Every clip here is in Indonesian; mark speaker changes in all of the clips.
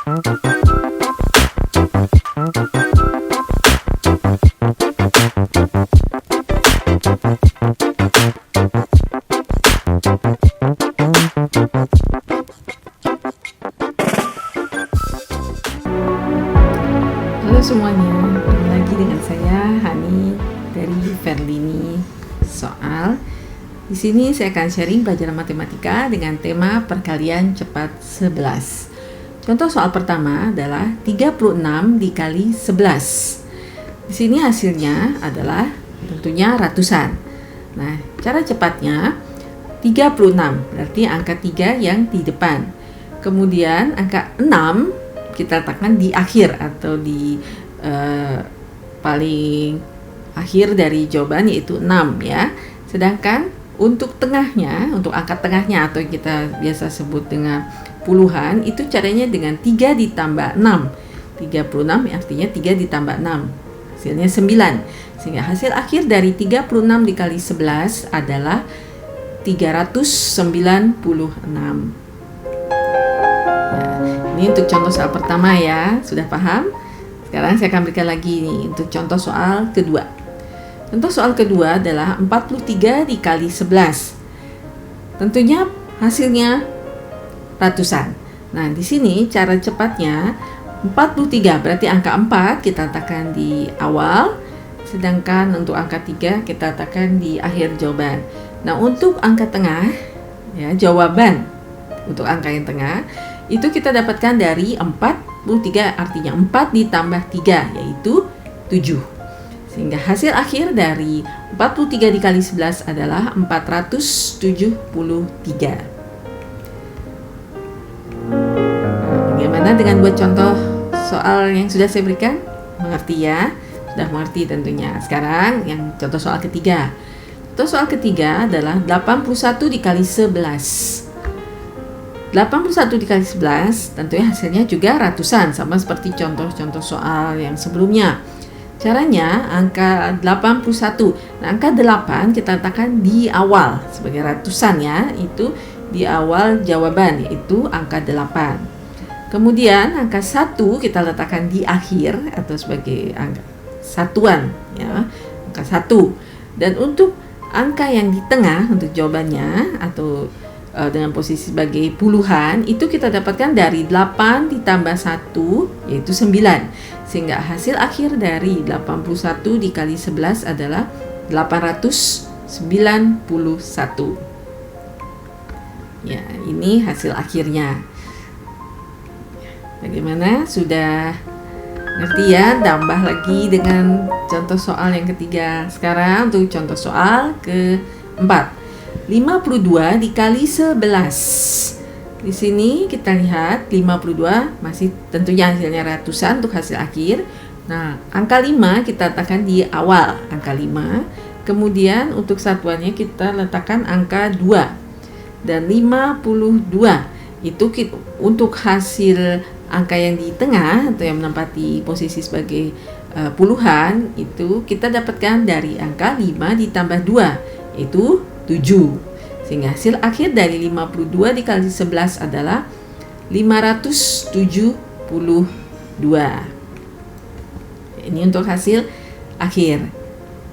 Speaker 1: Halo semuanya, kembali lagi dengan saya Hani dari Verlini Soal. Di sini saya akan sharing pelajaran matematika dengan tema perkalian cepat 11. Contoh soal pertama adalah 36 dikali 11. Di sini hasilnya adalah tentunya ratusan. Nah, cara cepatnya 36, berarti angka 3 yang di depan. Kemudian angka 6 kita letakkan di akhir atau di paling akhir dari jawaban, yaitu 6 ya. Sedangkan untuk tengahnya, untuk angka tengahnya atau yang kita biasa sebut dengan puluhan, itu caranya dengan 3 ditambah 6. 36 artinya 3 ditambah 6. Hasilnya 9. Sehingga hasil akhir dari 36 dikali 11 adalah 396. Ini untuk contoh soal pertama ya, sudah paham? Sekarang saya akan berikan lagi nih untuk contoh soal kedua. Contoh soal kedua adalah 43 dikali 11. Tentunya hasilnya ratusan. Nah, di sini cara cepatnya 43 berarti angka 4 kita letakkan di awal, sedangkan untuk angka 3 kita letakkan di akhir jawaban. Nah, untuk angka tengah ya, jawaban untuk angka yang tengah itu kita dapatkan dari 43, artinya 4 ditambah 3 yaitu 7. Sehingga hasil akhir dari 43 dikali 11 adalah 473. Bagaimana dengan buat contoh soal yang sudah saya berikan? Mengerti ya? Sudah mengerti tentunya. Sekarang yang contoh soal ketiga. Contoh soal ketiga adalah 81 dikali 11. 81 dikali 11 tentunya hasilnya juga ratusan, sama seperti contoh-contoh soal yang sebelumnya. Caranya angka 81. Nah, angka 8 kita letakkan di awal sebagai ratusan ya, itu di awal jawaban yaitu angka 8. Kemudian angka 1 kita letakkan di akhir atau sebagai angka satuan ya, angka 1. Dan untuk angka yang di tengah untuk jawabannya atau dengan posisi sebagai puluhan itu kita dapatkan dari 8 ditambah 1 yaitu 9. Sehingga hasil akhir dari 81 dikali 11 adalah 891. Ya, ini hasil akhirnya. Bagaimana? Sudah ngerti ya? Tambah lagi dengan contoh soal yang ketiga. Sekarang untuk contoh soal keempat. 52 dikali 11. Di sini kita lihat 52 masih tentunya hasilnya ratusan untuk hasil akhir. Nah, angka 5 kita letakkan di awal, angka 5. Kemudian untuk satuannya kita letakkan angka 2. Dan 52 itu untuk hasil angka yang di tengah atau yang menempati posisi sebagai puluhan itu kita dapatkan dari angka 5 ditambah 2 yaitu 7. Sehingga hasil akhir dari 52 dikali 11 adalah 572. Ini untuk hasil akhir.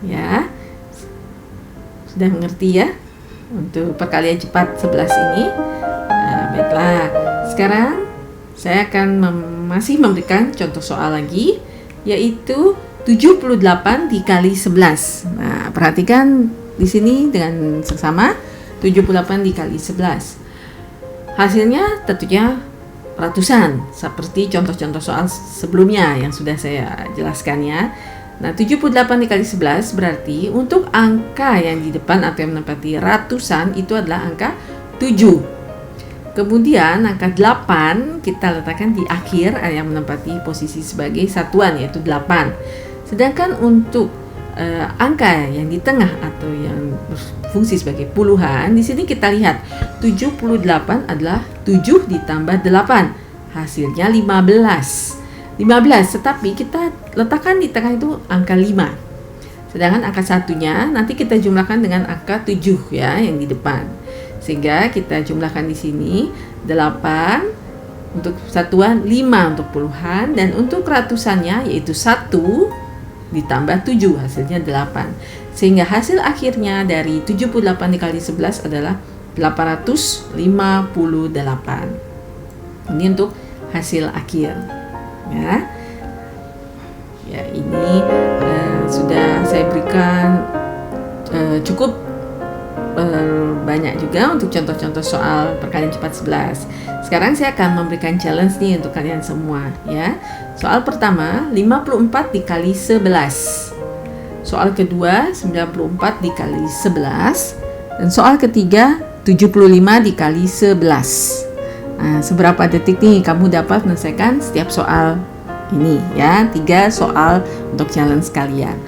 Speaker 1: Ya. Sudah mengerti ya? Untuk perkalian cepat 11 ini. Nah, baiklah. Sekarang saya akan masih memberikan contoh soal lagi, yaitu 78 dikali 11. Nah, perhatikan di sini dengan seksama 78 dikali 11. Hasilnya tentunya ratusan seperti contoh-contoh soal sebelumnya yang sudah saya jelaskan ya. Nah, 78 dikali 11 berarti untuk angka yang di depan atau yang menempati ratusan itu adalah angka 7. Kemudian angka 8 kita letakkan di akhir yang menempati posisi sebagai satuan yaitu 8. Sedangkan untuk angka yang di tengah atau yang berfungsi sebagai puluhan, di sini kita lihat 78 adalah 7 ditambah 8. Hasilnya 15. 15, tetapi kita letakkan di tengah itu angka 5. Sedangkan angka satunya nanti kita jumlahkan dengan angka 7 ya yang di depan. Sehingga kita jumlahkan di sini 8 untuk satuan, 5 untuk puluhan, dan untuk ratusannya yaitu 1 ditambah 7 hasilnya 8. Sehingga hasil akhirnya dari 78 dikali 11 adalah 858. Ini untuk hasil akhir. Ya, ini sudah saya berikan cukup banyak juga untuk contoh-contoh soal perkalian cepat 11. Sekarang saya akan memberikan challenge nih untuk kalian semua ya. Soal pertama 54 dikali 11. Soal kedua 94 dikali 11. Dan soal ketiga 75 dikali 11. Nah, seberapa detik nih kamu dapat menyelesaikan setiap soal ini ya. 3 soal untuk challenge kalian.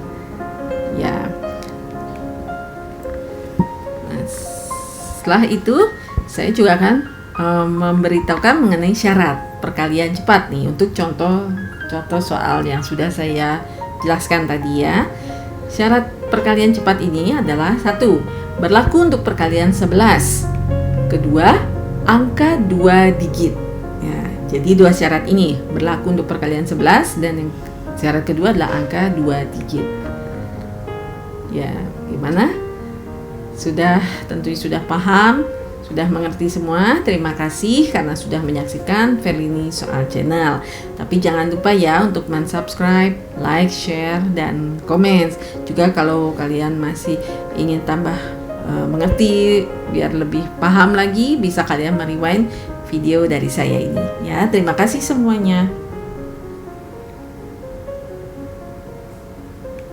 Speaker 1: Ya. Nah, setelah itu saya juga akan memberitahukan mengenai syarat perkalian cepat nih untuk contoh soal yang sudah saya jelaskan tadi ya. Syarat perkalian cepat ini adalah 1. Berlaku untuk perkalian 11. Kedua, angka 2 digit. Ya, jadi 2 syarat ini berlaku untuk perkalian 11 dan yang syarat kedua adalah angka 2 digit. Ya, gimana? Tentunya sudah paham, sudah mengerti semua. Terima kasih karena sudah menyaksikan Verlini Soal Channel. Tapi jangan lupa ya untuk subscribe, like, share, dan komen. Juga kalau kalian masih ingin tambah mengerti biar lebih paham lagi, bisa kalian merewind video dari saya ini ya. Terima kasih semuanya.